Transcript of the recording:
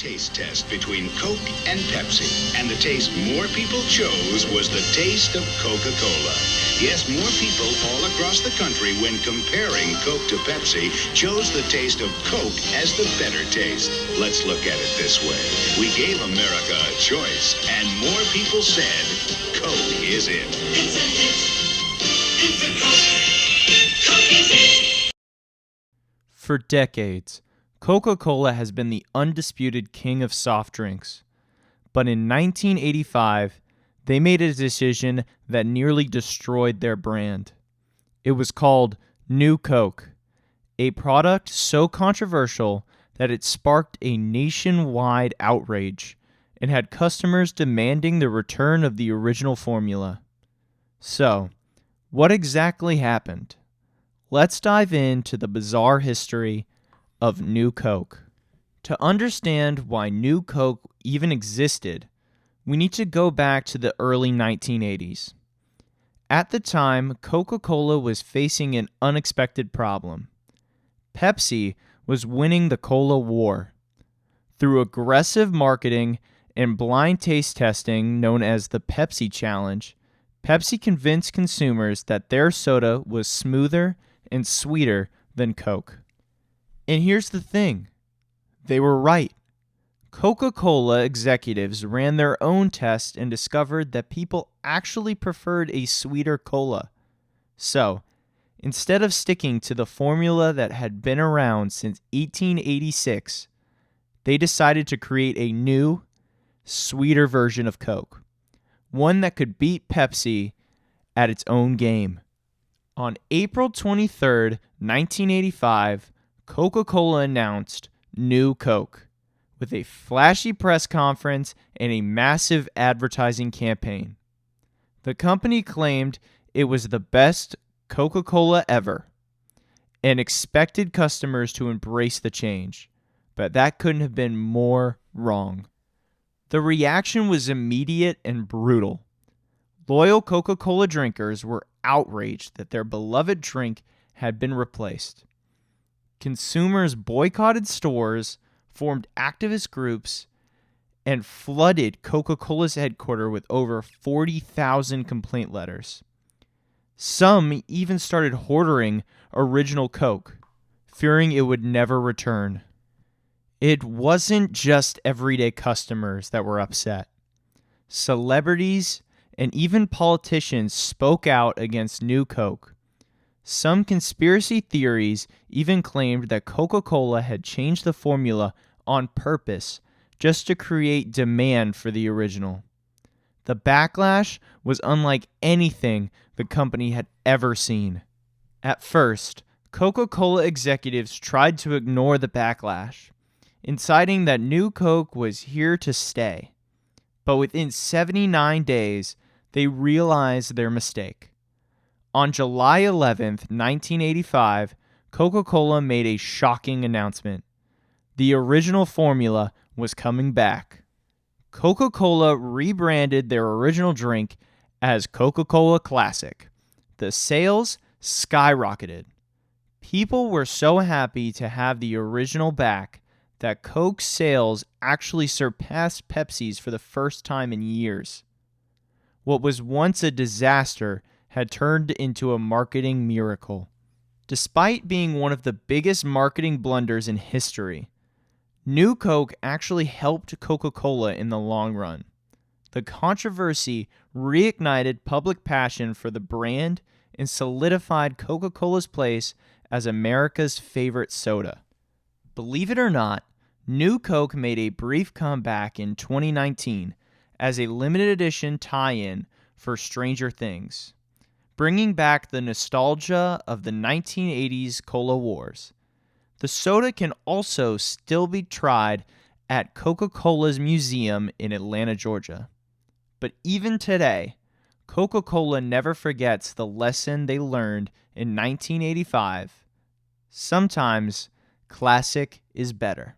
taste test between Coke and Pepsi, and the taste more people chose was the taste of Coca-Cola. Yes, more people all across the country, when comparing Coke to Pepsi, chose the taste of Coke as the better taste. Let's look at it this way. We gave America a choice, and more people said Coke is it. It's a hit. It's a Coke. Coke is it. For decades, Coca-Cola has been the undisputed king of soft drinks. But in 1985, they made a decision that nearly destroyed their brand. It was called New Coke, a product so controversial that it sparked a nationwide outrage and had customers demanding the return of the original formula. So, what exactly happened? Let's dive into the bizarre history of New Coke. To understand why New Coke even existed, we need to go back to the early 1980s. At the time, Coca-Cola was facing an unexpected problem. Pepsi was winning the cola war. Through aggressive marketing and blind taste testing known as the Pepsi Challenge, Pepsi convinced consumers that their soda was smoother and sweeter than Coke. And here's the thing. They were right. Coca-Cola executives ran their own test and discovered that people actually preferred a sweeter cola. So, instead of sticking to the formula that had been around since 1886, they decided to create a new, sweeter version of Coke, one that could beat Pepsi at its own game. On April 23, 1985, Coca-Cola announced New Coke with a flashy press conference and a massive advertising campaign. The company claimed it was the best Coca-Cola ever and expected customers to embrace the change, but that couldn't have been more wrong. The reaction was immediate and brutal. Loyal Coca-Cola drinkers were outraged that their beloved drink had been replaced. Consumers boycotted stores, formed activist groups, and flooded Coca-Cola's headquarters with over 40,000 complaint letters. Some even started hoarding original Coke, fearing it would never return. It wasn't just everyday customers that were upset. Celebrities and even politicians spoke out against New Coke. Some conspiracy theories even claimed that Coca-Cola had changed the formula on purpose just to create demand for the original. The backlash was unlike anything the company had ever seen. At first, Coca-Cola executives tried to ignore the backlash, inciting that New Coke was here to stay. But within 79 days, they realized their mistake. On July 11, 1985, Coca-Cola made a shocking announcement. The original formula was coming back. Coca-Cola rebranded their original drink as Coca-Cola Classic. The sales skyrocketed. People were so happy to have the original back that Coke's sales actually surpassed Pepsi's for the first time in years. What was once a disaster had turned into a marketing miracle. Despite being one of the biggest marketing blunders in history, New Coke actually helped Coca-Cola in the long run. The controversy reignited public passion for the brand and solidified Coca-Cola's place as America's favorite soda. Believe it or not, New Coke made a brief comeback in 2019 as a limited edition tie-in for Stranger Things, bringing back the nostalgia of the 1980s Cola Wars. The soda can also still be tried at Coca-Cola's museum in Atlanta, Georgia. But even today, Coca-Cola never forgets the lesson they learned in 1985. Sometimes classic is better.